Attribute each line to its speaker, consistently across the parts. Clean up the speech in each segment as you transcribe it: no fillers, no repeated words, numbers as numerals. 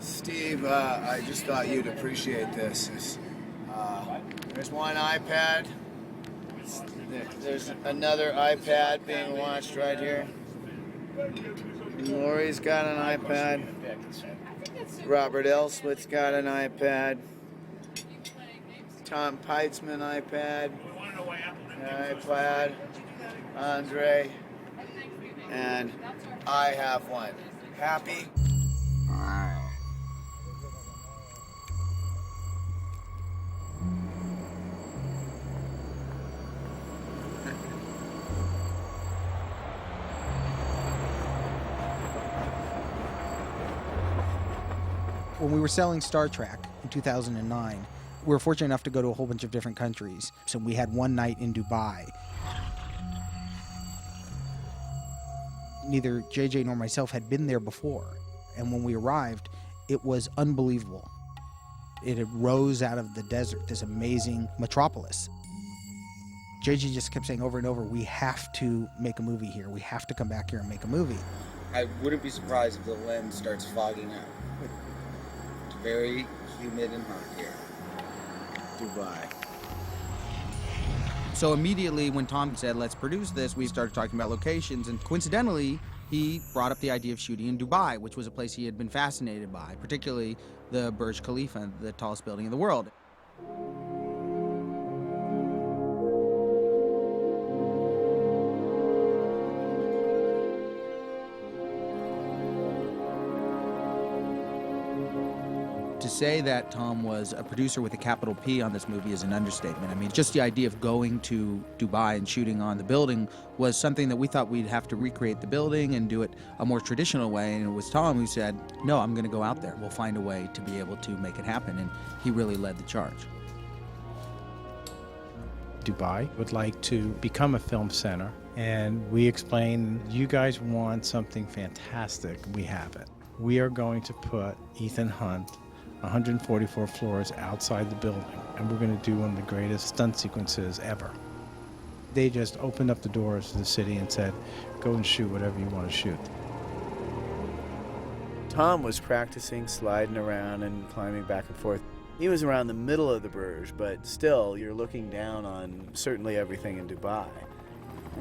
Speaker 1: Steve, I just thought you'd appreciate this. There's one iPad. There's another iPad being watched right here. Lori's got an iPad. Robert Elswit's got an iPad. Tom Peitzman iPad. Andre. And I have one. Happy?
Speaker 2: When we were selling Star Trek in 2009, we were fortunate enough to go to a whole bunch of different countries. So we had one night in Dubai. Neither JJ nor myself had been there before. And when we arrived, it was unbelievable. It had rose out of the desert, this amazing metropolis. JJ just kept saying over and over, we have to make a movie here. We have to come back here and make a movie.
Speaker 3: I wouldn't be surprised if the lens starts fogging up. It's very humid and hot here.
Speaker 1: Dubai.
Speaker 2: So immediately when Tom said, let's produce this, we started talking about locations. And coincidentally, he brought up the idea of shooting in Dubai, which was a place he had been fascinated by, particularly the Burj Khalifa, the tallest building in the world. To say that Tom was a producer with a capital P on this movie is an understatement. I mean, just the idea of going to Dubai and shooting on the building was something that we thought we'd have to recreate the building and do it a more traditional way. And it was Tom who said, no, I'm going to go out there. We'll find a way to be able to make it happen. And he really led the charge.
Speaker 4: Dubai would like to become a film center. And we explained, you guys want something fantastic. We have it. We are going to put Ethan Hunt 144 floors outside the building, and we're going to do one of the greatest stunt sequences ever. They just opened up the doors to the city and said, go and shoot whatever you want to shoot.
Speaker 1: Tom was practicing sliding around and climbing back and forth. He was around the middle of the Burj, but still, you're looking down on certainly everything in Dubai.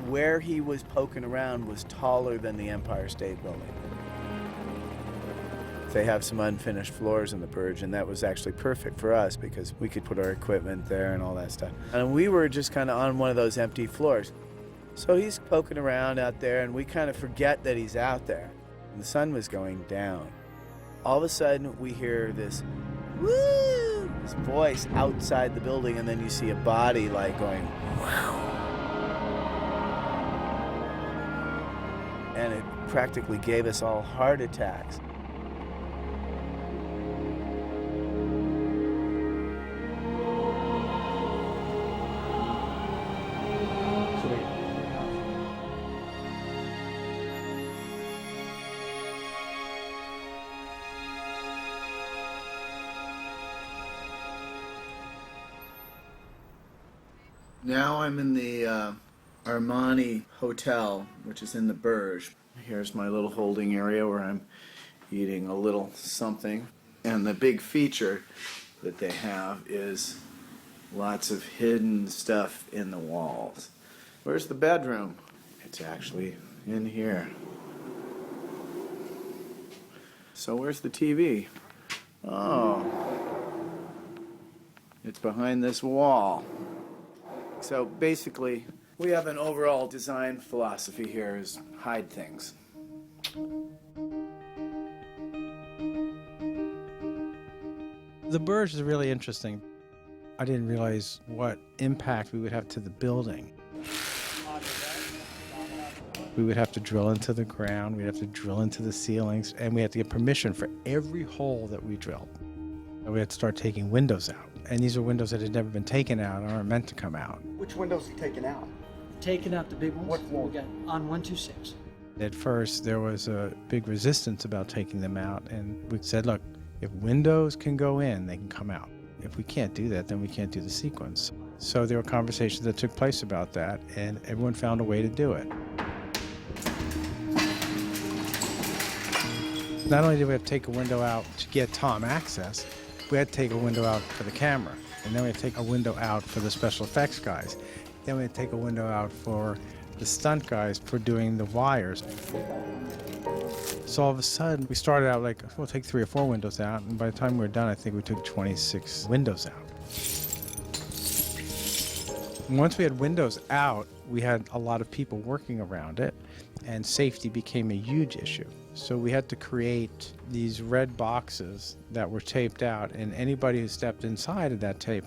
Speaker 1: Where he was poking around was taller than the Empire State Building. They have some unfinished floors in the Burj, and that was actually perfect for us because we could put our equipment there and all that stuff. And we were just kind of on one of those empty floors. So he's poking around out there, and we kind of forget that he's out there. And the sun was going down. All of a sudden, we hear this, woo, this voice outside the building, and then you see a body like going, wow. And it practically gave us all heart attacks. Now I'm in the Armani Hotel, which is in the Burj. Here's my little holding area where I'm eating a little something. And the big feature that they have is lots of hidden stuff in the walls. Where's the bedroom? It's actually in here. So where's the TV? Oh, it's behind this wall. So basically, we have an overall design philosophy here is hide things.
Speaker 4: The Burj is really interesting. I didn't realize what impact we would have to the building. We would have to drill into the ground, we'd have to drill into the ceilings, and we had to get permission for every hole that we drilled. And we had to start taking windows out. And these are windows that had never been taken out and aren't meant to come out.
Speaker 5: Which windows are taken out?
Speaker 6: Taking out the big ones.
Speaker 5: What floor?
Speaker 6: We got on 126.
Speaker 4: At first, there was a big resistance about taking them out, and we said, look, if windows can go in, they can come out. If we can't do that, then we can't do the sequence. So there were conversations that took place about that, and everyone found a way to do it. Not only did we have to take a window out to get Tom access, we had to take a window out for the camera. And then we had to take a window out for the special effects guys. Then we had to take a window out for the stunt guys for doing the wires. So all of a sudden, we started out like, we'll take 3 or 4 windows out. And by the time we were done, I think we took 26 windows out. Once we had windows out, we had a lot of people working around it, and safety became a huge issue. So we had to create these red boxes that were taped out, and anybody who stepped inside of that tape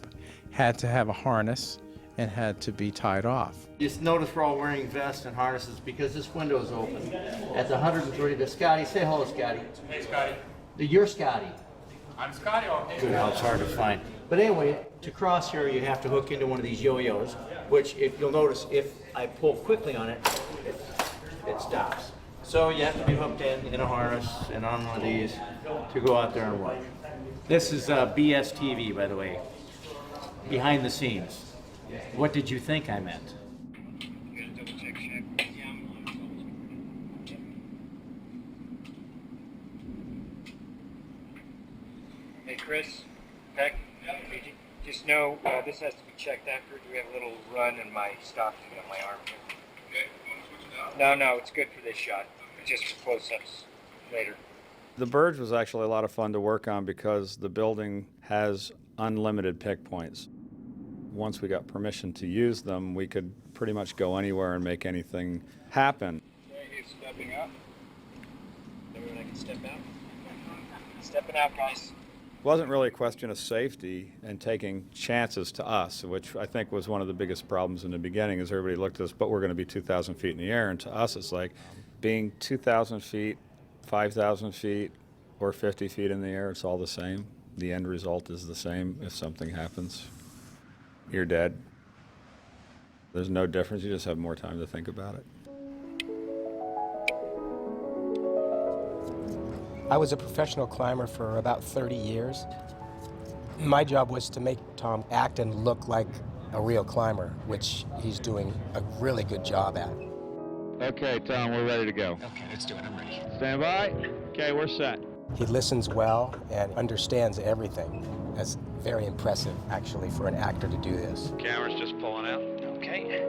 Speaker 4: had to have a harness and had to be tied off.
Speaker 5: Just notice we're all wearing vests and harnesses because this window is open. At the 130 to Scotty. Say hello, Scotty.
Speaker 7: Hey, Scotty.
Speaker 5: You're Scotty.
Speaker 7: I'm Scotty. Hey,
Speaker 5: Good, it's hard to find. But anyway, to cross here, you have to hook into one of these yo-yos, which if you'll notice, if I pull quickly on it, it stops. So you have to be hooked in a harness and on one of these to go out there and work. This is BSTV, by the way, behind the scenes. What did you think I meant?
Speaker 8: Hey Chris, Beck, just know this has to be checked after. We have a little run in my stock on my arm here.
Speaker 7: Okay, want to switch it out?
Speaker 8: No, it's good for this shot. Just for close-ups later.
Speaker 9: The Burge was actually a lot of fun to work on because the building has unlimited pick points. Once we got permission to use them, we could pretty much go anywhere and make anything happen.
Speaker 8: Okay, he's stepping up. Everyone can step out. Stepping out, guys.
Speaker 9: It wasn't really a question of safety and taking chances to us, which I think was one of the biggest problems in the beginning, is everybody looked at us, but we're going to be 2,000 feet in the air, and to us it's like being 2,000 feet, 5,000 feet, or 50 feet in the air, it's all the same. The end result is the same. If something happens, you're dead. There's no difference, you just have more time to think about it.
Speaker 10: I was a professional climber for about 30 years. My job was to make Tom act and look like a real climber, which he's doing a really good job at.
Speaker 9: Okay, Tom, we're ready to go.
Speaker 8: Okay, let's do it. I'm ready.
Speaker 9: Stand by. Okay, we're set.
Speaker 10: He listens well and understands everything. That's very impressive, actually, for an actor to do this.
Speaker 9: Camera's just pulling out.
Speaker 8: Okay.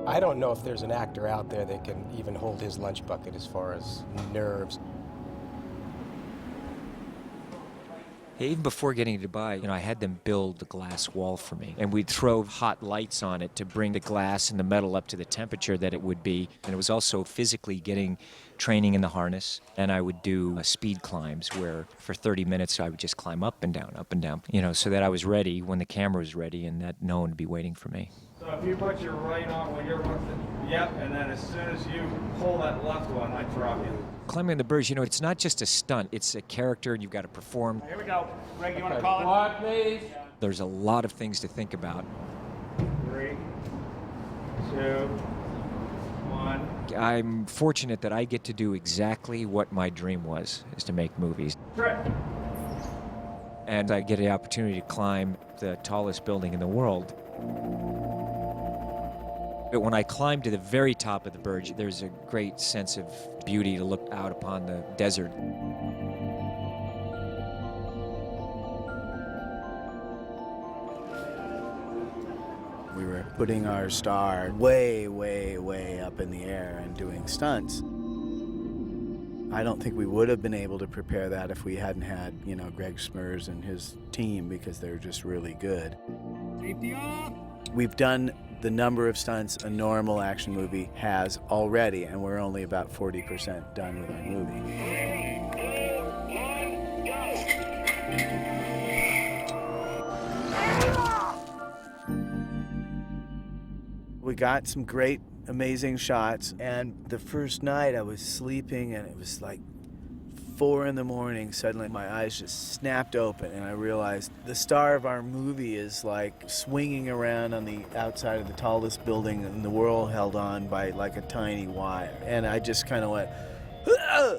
Speaker 10: I don't know if there's an actor out there that can even hold his lunch bucket as far as nerves.
Speaker 11: Even before getting to Dubai, I had them build the glass wall for me. And we'd throw hot lights on it to bring the glass and the metal up to the temperature that it would be. And it was also physically getting training in the harness. And I would do speed climbs where for 30 minutes I would just climb up and down, so that I was ready when the camera was ready and that no one would be waiting for me.
Speaker 7: So if you put your right on when you're looking, yep, and then as soon as you pull that left one, I drop you.
Speaker 11: Climbing the Burj, it's not just a stunt, it's a character and you've got to perform.
Speaker 7: Here we go. Greg, you want to call it? Squad, please.
Speaker 11: There's a lot of things to think about.
Speaker 7: 3, 2, 1.
Speaker 11: I'm fortunate that I get to do exactly what my dream was, is to make movies.
Speaker 7: Trip.
Speaker 11: And I get the opportunity to climb the tallest building in the world. But when I climb to the very top of the Burj, there's a great sense of beauty to look out upon the desert.
Speaker 1: We were putting our star way, way, way up in the air and doing stunts. I don't think we would have been able to prepare that if we hadn't had, Greg Smers and his team, because they're just really good. We've done the number of stunts a normal action movie has already, and we're only about 40% done with our movie. We got some great, amazing shots, and the first night I was sleeping and it was like 4 a.m. Suddenly my eyes just snapped open and I realized the star of our movie is like swinging around on the outside of the tallest building in the world, held on by like a tiny wire. And I just kind of went, "Ah!"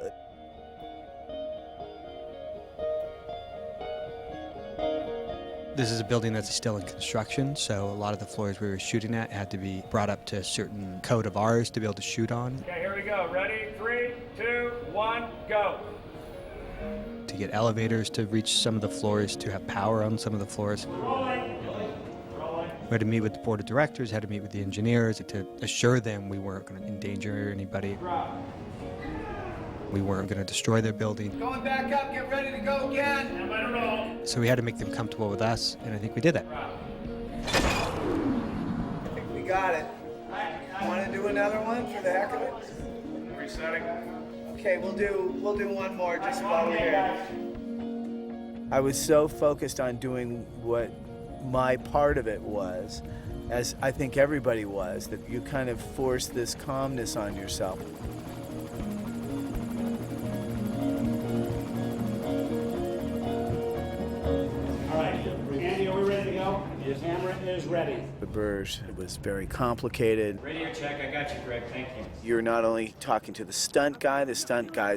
Speaker 12: This is a building that's still in construction, so a lot of the floors we were shooting at had to be brought up to a certain code of ours to be able to shoot on.
Speaker 7: Okay, here we go. Ready? 3, 2, 1, go.
Speaker 12: To get elevators to reach some of the floors, to have power on some of the floors. We had to meet with the board of directors, had to meet with the engineers to assure them we weren't going to endanger anybody. We weren't going to destroy their building.
Speaker 1: Going back up, get ready to go again.
Speaker 12: So we had to make them comfortable with us, and I think we did that.
Speaker 1: I think we got it. Want to do another one for the heck of it?
Speaker 7: Resetting.
Speaker 1: Okay, we'll do one more just while we're here. I was so focused on doing what my part of it was, as I think everybody was, that you kind of force this calmness on yourself.
Speaker 5: All right, Andy, are we ready to go? Your camera is ready.
Speaker 1: The Burj, it was very complicated.
Speaker 5: Radio check, I got you, Greg, thank you.
Speaker 1: You're not only talking to the stunt guy's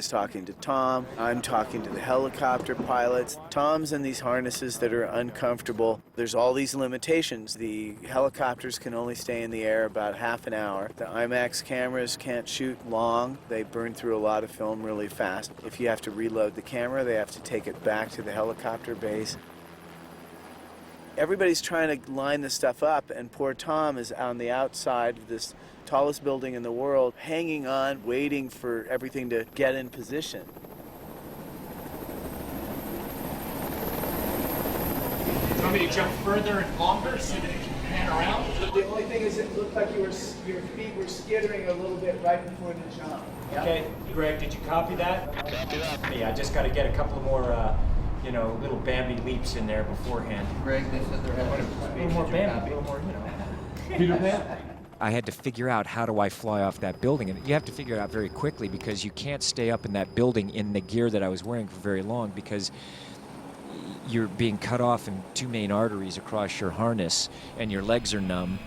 Speaker 1: talking to Tom, I'm talking to the helicopter pilots. Tom's in these harnesses that are uncomfortable. There's all these limitations. The helicopters can only stay in the air about half an hour. The IMAX cameras can't shoot long. They burn through a lot of film really fast. If you have to reload the camera, they have to take it back to the helicopter base. Everybody's trying to line this stuff up, and poor Tom is on the outside of this tallest building in the world, hanging on, waiting for everything to get in position.
Speaker 5: Do you want me to jump further and longer so that it can pan around?
Speaker 1: The only thing is it looked like your feet were skittering a little bit right before the jump.
Speaker 5: Okay, Greg, did you copy that? Copy that. Yeah, I just got to get a couple more, little Bambi leaps in there beforehand.
Speaker 3: Greg, they said they're having
Speaker 5: A little more Bambi, a little more, Peter Pan.
Speaker 11: I had to figure out how do I fly off that building, and you have to figure it out very quickly because you can't stay up in that building in the gear that I was wearing for very long because you're being cut off in two main arteries across your harness and your legs are numb.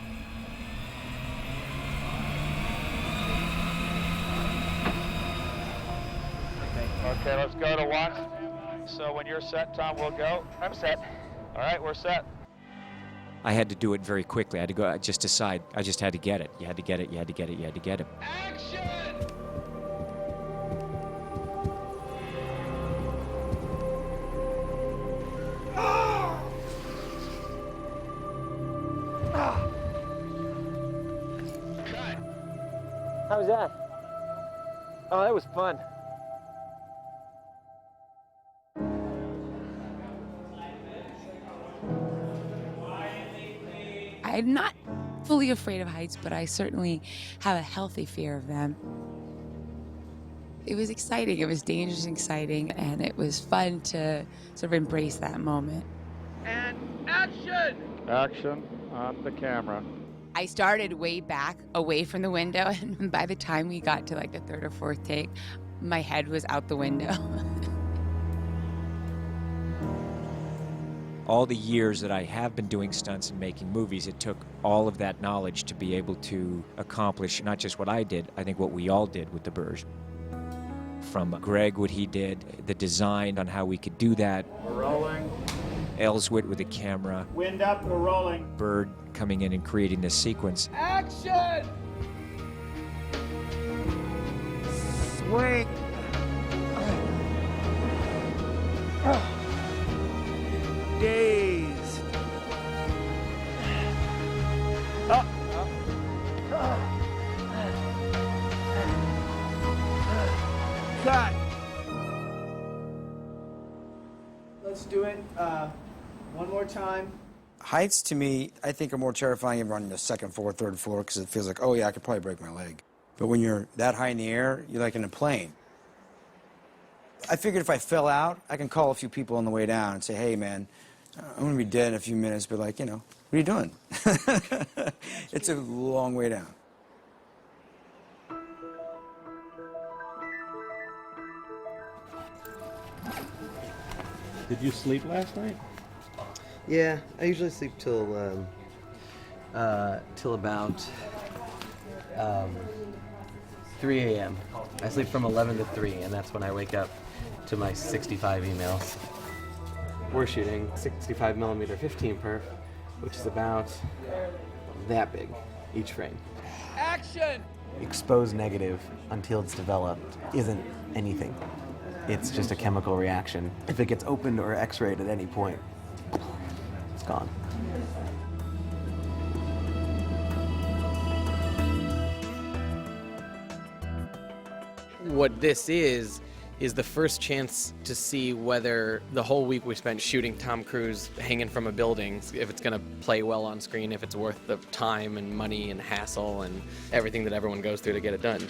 Speaker 7: Okay, let's go to 1. So when you're set, Tom, we'll go. I'm set. All right, we're set.
Speaker 11: I had to do it very quickly. I had to go, I just decide, I just had to get it. You had to get it, you had to get it, you had to get it.
Speaker 7: Action!
Speaker 8: How was that? Oh, that was fun.
Speaker 13: I'm not fully afraid of heights, but I certainly have a healthy fear of them. It was exciting, it was dangerous and exciting, and it was fun to sort of embrace that moment.
Speaker 7: And action! Action on the camera.
Speaker 13: I started way back, away from the window, and by the time we got to like the third or fourth take, my head was out the window.
Speaker 11: All the years that I have been doing stunts and making movies, it took all of that knowledge to be able to accomplish not just what I did, I think what we all did with the Burj. From Greg, what he did, the design on how we could do that.
Speaker 7: We're rolling.
Speaker 11: Ellsworth with the camera.
Speaker 7: Wind up, we're rolling.
Speaker 11: Bird coming in and creating this sequence.
Speaker 7: Action!
Speaker 1: Swing! Dazed. Up. Cut. Let's do it one more time.
Speaker 3: Heights, to me, I think are more terrifying than running the second floor, third floor, because it feels like, oh yeah, I could probably break my leg. But when you're that high in the air, you're like in a plane. I figured if I fell out, I can call a few people on the way down and say, hey man, I'm gonna be dead in a few minutes, but like, what are you doing? It's a long way down.
Speaker 14: Did you sleep last night?
Speaker 15: Yeah, I usually sleep till about 3 a.m. I sleep from 11 to 3, and that's when I wake up to my 65 emails. We're shooting 65mm 15 perf, which is about that big each frame.
Speaker 7: Action!
Speaker 15: exposed negative until it's developed isn't anything. It's just a chemical reaction. If it gets opened or x-rayed at any point, it's gone.
Speaker 16: What this is the first chance to see whether the whole week we spent shooting Tom Cruise hanging from a building, if it's going to play well on screen, if it's worth the time and money and hassle and everything that everyone goes through to get it done.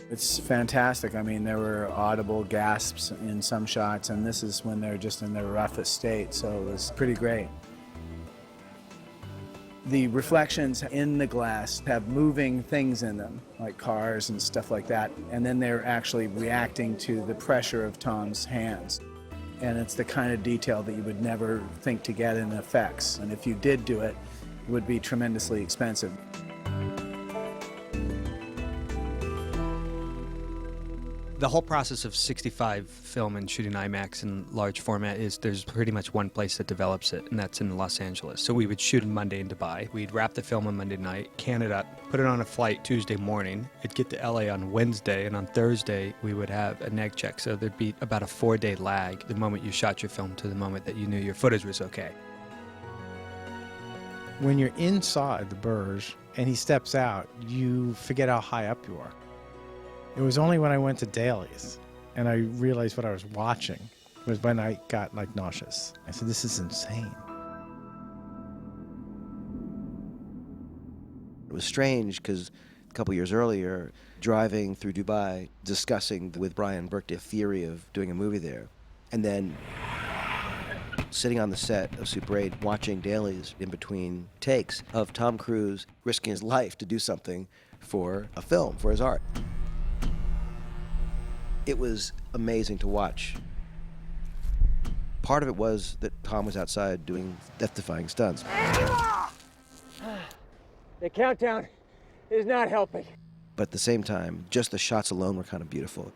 Speaker 1: It's fantastic. I mean, there were audible gasps in some shots, and this is when they're just in their roughest state, so it was pretty great. The reflections in the glass have moving things in them, like cars and stuff like that, and then they're actually reacting to the pressure of Tom's hands. And it's the kind of detail that you would never think to get in effects, and if you did do it, it would be tremendously expensive.
Speaker 12: The whole process of 65 film and shooting IMAX in large format is there's pretty much one place that develops it, and that's in Los Angeles. So we would shoot on Monday in Dubai. We'd wrap the film on Monday night, can it up, put it on a flight Tuesday morning. It'd get to LA on Wednesday, and on Thursday we would have a neg check. So there'd be about a 4-day lag the moment you shot your film to the moment that you knew your footage was okay.
Speaker 4: When you're inside the Burj and he steps out, you forget how high up you are. It was only when I went to dailies and I realized what I was watching was when I got like nauseous. I said, this is insane.
Speaker 17: It was strange because a couple years earlier, driving through Dubai, discussing with Brian Burke the theory of doing a movie there, and then sitting on the set of Super 8 watching dailies in between takes of Tom Cruise risking his life to do something for a film, for his art. It was amazing to watch. Part of it was that Tom was outside doing death-defying stunts.
Speaker 8: The countdown is not helping.
Speaker 17: But at the same time, just the shots alone were kind of beautiful.